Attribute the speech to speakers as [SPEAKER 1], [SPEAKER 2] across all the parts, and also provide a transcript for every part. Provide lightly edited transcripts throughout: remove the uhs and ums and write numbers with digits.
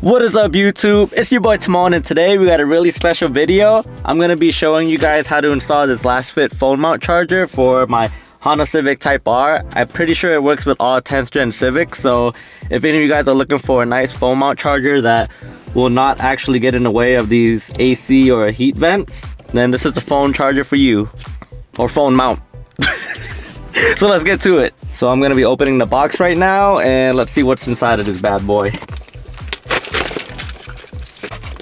[SPEAKER 1] What is up, YouTube? It's your boy Timon, and today we got a really special video. I'm gonna be showing you guys how to install this Lasfit phone mount charger for my Honda Civic Type R. I'm pretty sure it works with all 10th Gen Civics, so if any of you guys are looking for a nice phone mount charger that will not actually get in the way of these AC or heat vents, then this is the phone charger for you, or phone mount. So let's get to it. So I'm gonna be opening the box right now, and let's see what's inside of this bad boy.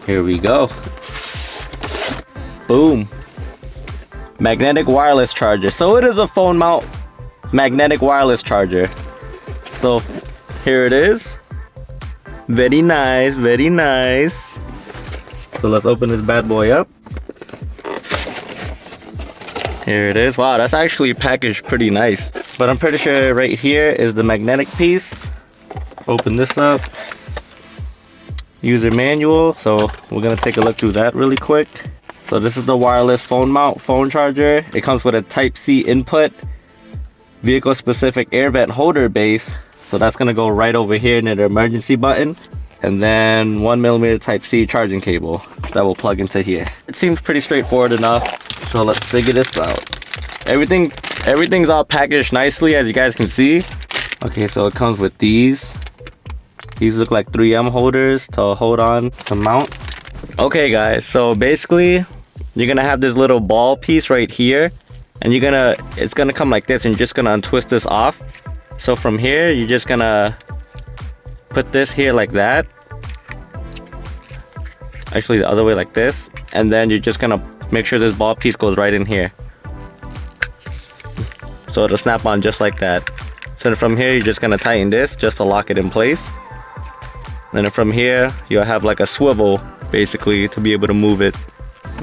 [SPEAKER 1] Here we go. Boom. Magnetic wireless charger. So it is a phone mount magnetic wireless charger. So here it is. Very nice, very nice. So let's open this bad boy up. Here it is. Wow, that's actually packaged pretty nice. But I'm pretty sure right here is the magnetic piece. Open this up. User manual, so we're gonna take a look through that really quick. So this is the wireless phone mount phone charger. It comes with a Type-C input, vehicle specific air vent holder base, so that's gonna go right over here near the emergency button, and then 1mm Type-C charging cable that will plug into here. It seems pretty straightforward enough, so let's figure this out. Everything's all packaged nicely, as you guys can see. Okay, so it comes with these. These look like 3M holders to hold on to mount. Okay guys, so basically you're gonna have this little ball piece right here, and it's gonna come like this, and you're just gonna untwist this off. So from here, you're just gonna put this here like that. Actually the other way like this, and then you're just gonna make sure this ball piece goes right in here. So it'll snap on just like that. So then from here, you're just gonna tighten this just to lock it in place. And then from here, you'll have like a swivel basically to be able to move it.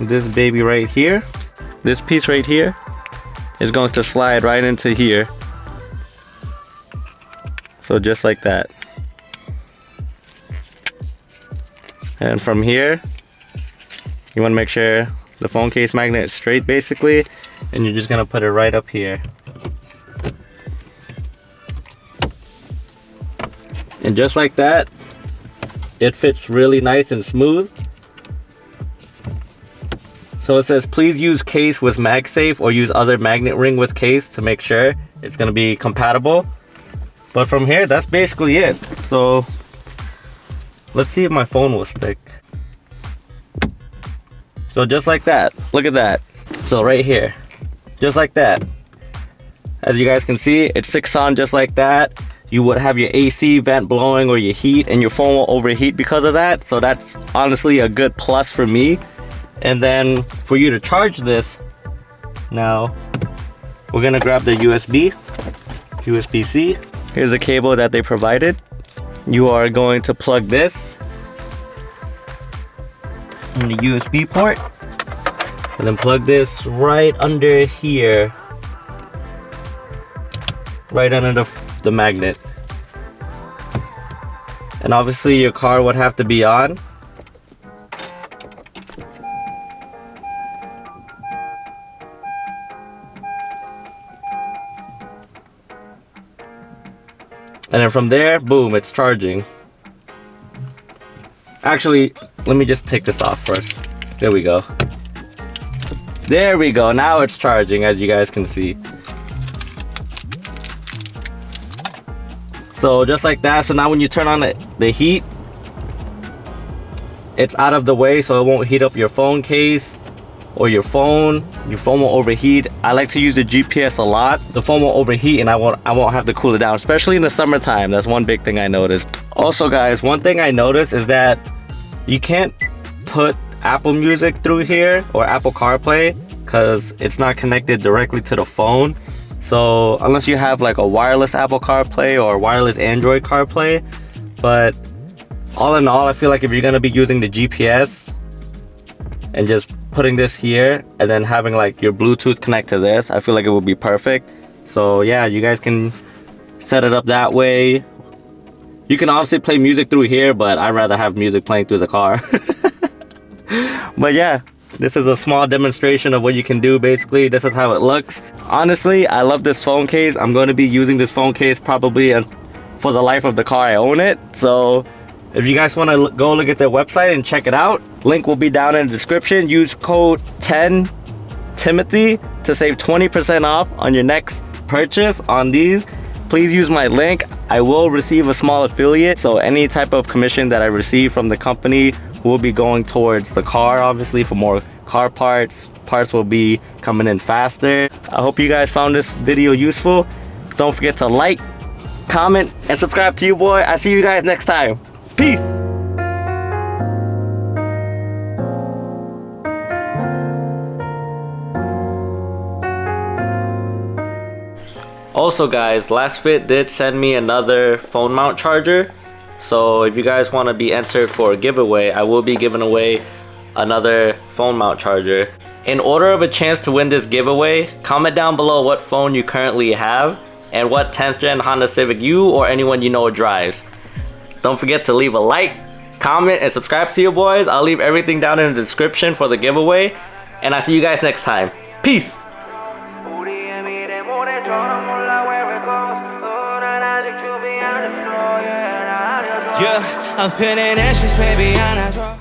[SPEAKER 1] This baby right here, this piece right here is going to slide right into here. So just like that. And from here, you want to make sure the phone case magnet is straight basically, and you're just gonna put it right up here. And just like that, it fits really nice and smooth. So it says, please use case with MagSafe or use other magnet ring with case to make sure it's gonna be compatible. But from here, that's basically it. So let's see if my phone will stick. So just like that, look at that. So right here, just like that. As you guys can see, it sticks on just like that. You would have your AC vent blowing or your heat, and your phone will overheat because of that. So that's honestly a good plus for me. And then for you to charge this, now we're gonna grab the USB-C. Here's a cable that they provided. You are going to plug this in the USB port, and then plug this right under here, right under the magnet. And obviously your car would have to be on. And then from there, boom, it's charging. Actually, let me just take this off first. There we go. There we go, now it's charging, as you guys can see. So just like that, so now when you turn on the heat, it's out of the way, so it won't heat up your phone case or your phone won't overheat. I like to use the GPS a lot. The phone won't overheat, and I won't have to cool it down, especially in the summertime. That's one big thing I noticed. Also guys, one thing I noticed is that you can't put Apple Music through here or Apple CarPlay because it's not connected directly to the phone. So unless you have like a wireless Apple CarPlay or wireless Android CarPlay, but all in all, I feel like if you're gonna be using the GPS and just putting this here and then having like your Bluetooth connect to this, I feel like it would be perfect. So yeah, you guys can set it up that way. You can obviously play music through here, but I'd rather have music playing through the car. But yeah, this is a small demonstration of what you can do. Basically, this is how it looks. Honestly, I love this phone case. I'm going to be using this phone case probably for the life of the car I own it. So If you guys want to go look at their website and check it out, link will be down in the description. Use code 10Timothy to save 20% off on your next purchase on these. Please use my link. I will receive a small affiliate, so any type of commission that I receive from the company will be going towards the car, obviously, for more car parts. Parts will be coming in faster. I hope you guys found this video useful. Don't forget to like, comment, and subscribe to your boy. I'll see you guys next time. Peace. Also guys, Lasfit did send me another phone mount charger. So if you guys want to be entered for a giveaway, I will be giving away another phone mount charger. In order of a chance to win this giveaway, comment down below what phone you currently have and what 10th gen Honda Civic you or anyone you know drives. Don't forget to leave a like, comment, and subscribe to your boys. I'll leave everything down in the description for the giveaway. And I'll see you guys next time. Peace!
[SPEAKER 2] Yeah, I'm feeling anxious, baby, and I draw.